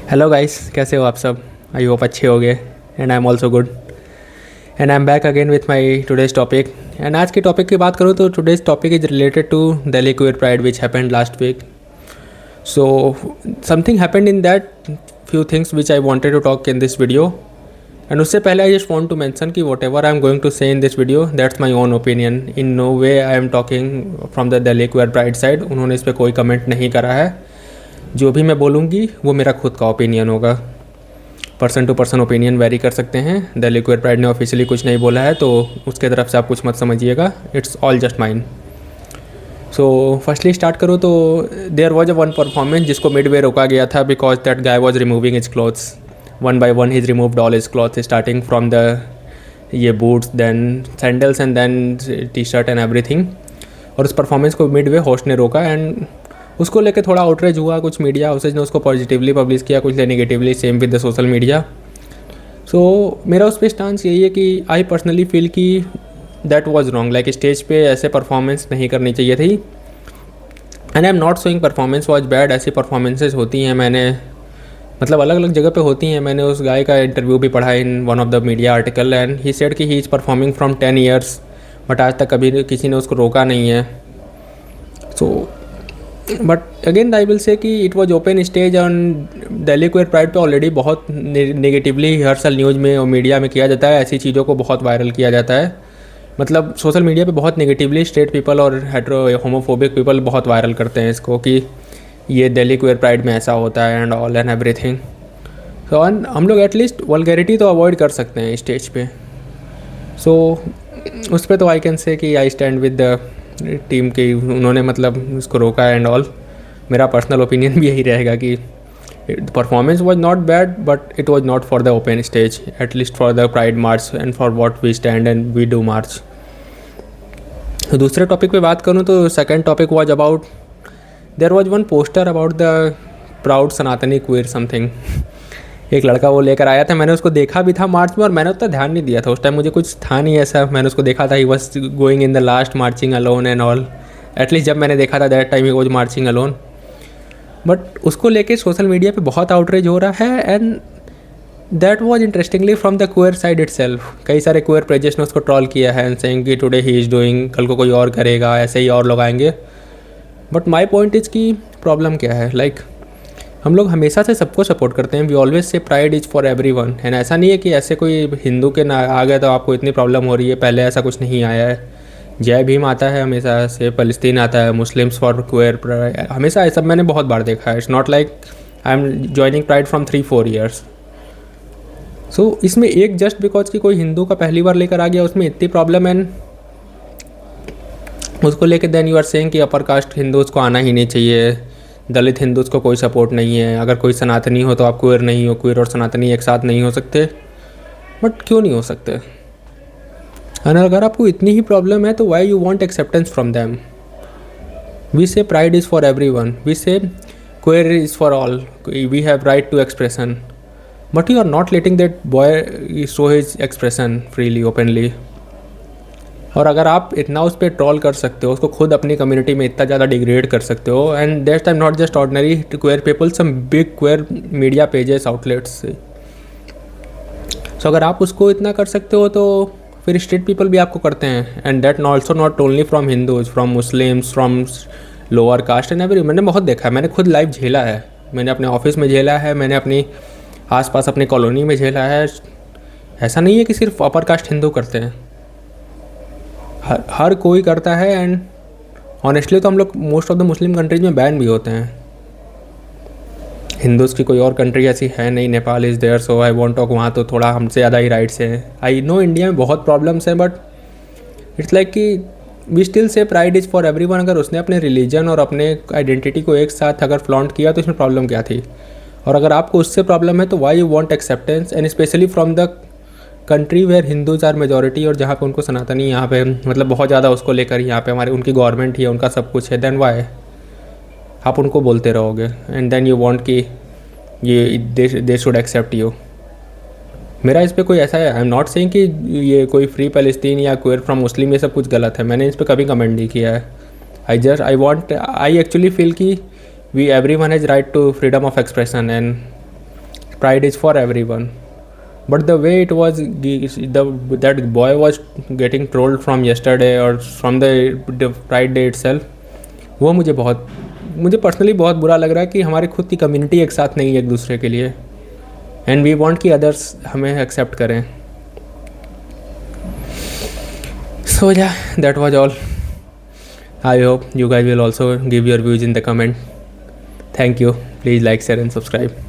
Hello guys, कैसे हो आप सब? आई होप अच्छे हो गए। And I am also good. And I am back again with my today's topic. And आज के टॉपिक की बात करूँ तो today's topic is related to Delhi queer pride which happened last week. So something happened in that, few things which I wanted to talk in this video. And उससे पहले I just want to mention कि whatever I am going to say in this video that's my own opinion. In no way I am talking from the Delhi queer pride side. उन्होंने इस पर कोई comment नहीं करा है. जो भी मैं बोलूँगी वो मेरा खुद का ओपिनियन होगा. Person to person opinion vary कर सकते हैं. दिल्ली क्वेयर प्राइड ने ऑफिशियली कुछ नहीं बोला है तो उसके तरफ से आप कुछ मत समझिएगा. It's all just mine. So firstly start करूँ तो there was a one performance जिसको मिड वे रोका गया था because that guy was removing his clothes. One by one his removed all his clothes starting from the ये boots, then sandals and then T shirt and everything. और उस performance को mid way host ने रोका and उसको लेके थोड़ा outrage हुआ. कुछ मीडिया हाउसेज ने उसको पॉजिटिवली पब्लिश किया, कुछ negatively. Same with the social media. So मेरा उस पर स्टांस यही है कि आई पर्सनली फील कि that was wrong. Like stage पे ऐसे परफॉर्मेंस नहीं करनी चाहिए थी. And I am not showing performance was bad. ऐसी परफॉर्मेंसेज होती हैं, मैंने मतलब अलग अलग जगह पे होती हैं. मैंने उस गाय का इंटरव्यू भी पढ़ा in one of the media article and he said कि he is performing from 10 years but आज तक कभी किसी ने उसको रोका नहीं है. So but again I will say कि it was open stage on Delhi queer pride पे. ऑलरेडी बहुत नेगेटिवली हर साल न्यूज़ में और मीडिया में किया जाता है. ऐसी चीज़ों को बहुत वायरल किया जाता है. मतलब सोशल मीडिया पे बहुत नेगेटिवली स्ट्रेट पीपल और हेटेरो होमोफोबिक पीपल बहुत वायरल करते हैं इसको कि ये दिल्ली क्वेयर प्राइड में ऐसा होता है एंड ऑल एंड एवरीथिंग. सो हम लोग एटलीस्ट वल्गैरिटी तो अवॉइड कर सकते हैं स्टेज पे. सो उस पर तो आई कैन से कि I stand with the team की. उन्होंने मतलब उसको रोका एंड ऑल. मेरा पर्सनल ओपिनियन भी यही रहेगा कि performance was not bad but it was not for the open stage, at least for the pride march and for what we stand and we do march. तो दूसरे टॉपिक पे बात करूँ तो second topic was about there was one poster about the proud Sanatani queer something. एक लड़का वो लेकर आया था. मैंने उसको देखा भी था मार्च में और मैंने उतना ध्यान नहीं दिया था. उस टाइम मुझे कुछ था नहीं ऐसा. मैंने उसको देखा था he was going in the last marching alone and all. At least जब मैंने देखा था that time he was marching alone. But उसको लेके सोशल मीडिया पे बहुत आउटरीच हो रहा है and that was interestingly from the queer side it self. कई सारे क्वेयर पेजेस ने उसको ट्रॉल किया है एंड सेइंग कि टुडे ही इज़ डूइंग, कल को कोई और करेगा, ऐसे ही और लोग आएंगे. बट माई पॉइंट इज़ की प्रॉब्लम क्या है. लाइक हम लोग हमेशा से सबको सपोर्ट करते हैं. We always say pride is for everyone. And ऐसा नहीं है कि ऐसे कोई हिंदू के ना आ गए तो आपको इतनी प्रॉब्लम हो रही है. पहले ऐसा कुछ नहीं आया है. जय भीम आता है हमेशा से, फलस्तीन आता है, मुस्लिम्स फॉर क्वेयर हमेशा. ये सब मैंने बहुत बार देखा है. It's not like I am joining pride from 3-4 years. So इसमें एक जस्ट बिकॉज कि कोई हिंदू का पहली बार लेकर आ गया उसमें इतनी प्रॉब्लम एंड उसको लेकर देन यू आर सेइंग कि अपर कास्ट हिंदूज़ को आना ही नहीं चाहिए, दलित हिंदूज़ को कोई सपोर्ट नहीं है. अगर कोई सनातनी हो तो आप क्वेयर नहीं हो. क्वेयर और सनातनी एक साथ नहीं हो सकते. बट क्यों नहीं हो सकते? और अगर आपको इतनी ही प्रॉब्लम है तो why you want acceptance from them. We say pride is for everyone. We say queer is for all. We have right to expression. But you are not letting that boy show his expression freely openly. और अगर आप इतना उस पर troll कर सकते हो, उसको खुद अपनी कम्युनिटी में इतना ज़्यादा डिग्रेड कर सकते हो and that's time not just ordinary queer people, some big queer media pages outlets से. सो अगर आप उसको इतना कर सकते हो तो फिर स्ट्रीट पीपल भी आपको करते हैं. And that also not only from Hindus, from Muslims, from lower caste and every. मैंने बहुत देखा है. मैंने खुद लाइव झेला है. मैंने अपने ऑफिस में झेला है. मैंने अपनी आसपास अपनी कॉलोनी में झेला है. ऐसा नहीं है कि सिर्फ अपर कास्ट हिंदू करते हैं. हर कोई करता है. एंड ऑनेस्टली तो हम लोग most of the Muslim countries में बैन भी होते हैं. हिंदूज़ की कोई और कंट्री ऐसी है नहीं. Nepal is there so I want talk. वहाँ तो थोड़ा हमसे ज़्यादा ही राइट्स हैं. आई नो इंडिया में बहुत प्रॉब्लम्स हैं बट इट्स लाइक कि we still say pride is for everyone. अगर उसने अपने रिलीजन और अपने आइडेंटिटी को एक साथ अगर फ्लॉन्ट किया तो इसमें प्रॉब्लम क्या थी. और अगर आपको उससे प्रॉब्लम है तो why you want acceptance and specially from the country where Hindus are majority. और जहाँ पे उनको सनातनी यहाँ पे मतलब बहुत ज़्यादा उसको लेकर यहाँ पे हमारी उनकी गवर्नमेंट ही है, उनका सब कुछ है. देन वाई आप उनको बोलते रहोगे एंड देन यू वांट कि ये दे शुड एक्सेप्ट यू. मेरा इस पर कोई ऐसा है, आई एम नॉट सेइंग कि ये कोई फ्री पैलेस्टीन या क्वेयर फ्रॉम मुस्लिम ये सब कुछ गलत है. मैंने इस पर कभी कमेंट नहीं किया है. आई एक्चुअली फील कि we everyone has right to freedom of expression and pride is for everyone. But the way it was, that boy was getting trolled from yesterday or from the Pride Day itself, वो मुझे personally बहुत बुरा लग रहा है कि हमारी खुद की कम्युनिटी एक साथ नहीं है एक दूसरे के लिए, एंड वी वांट कि अदर्स हमें एक्सेप्ट करें. So yeah, that was all. I hope you guys will also give your views in the comment. Thank you. Please like, share and subscribe.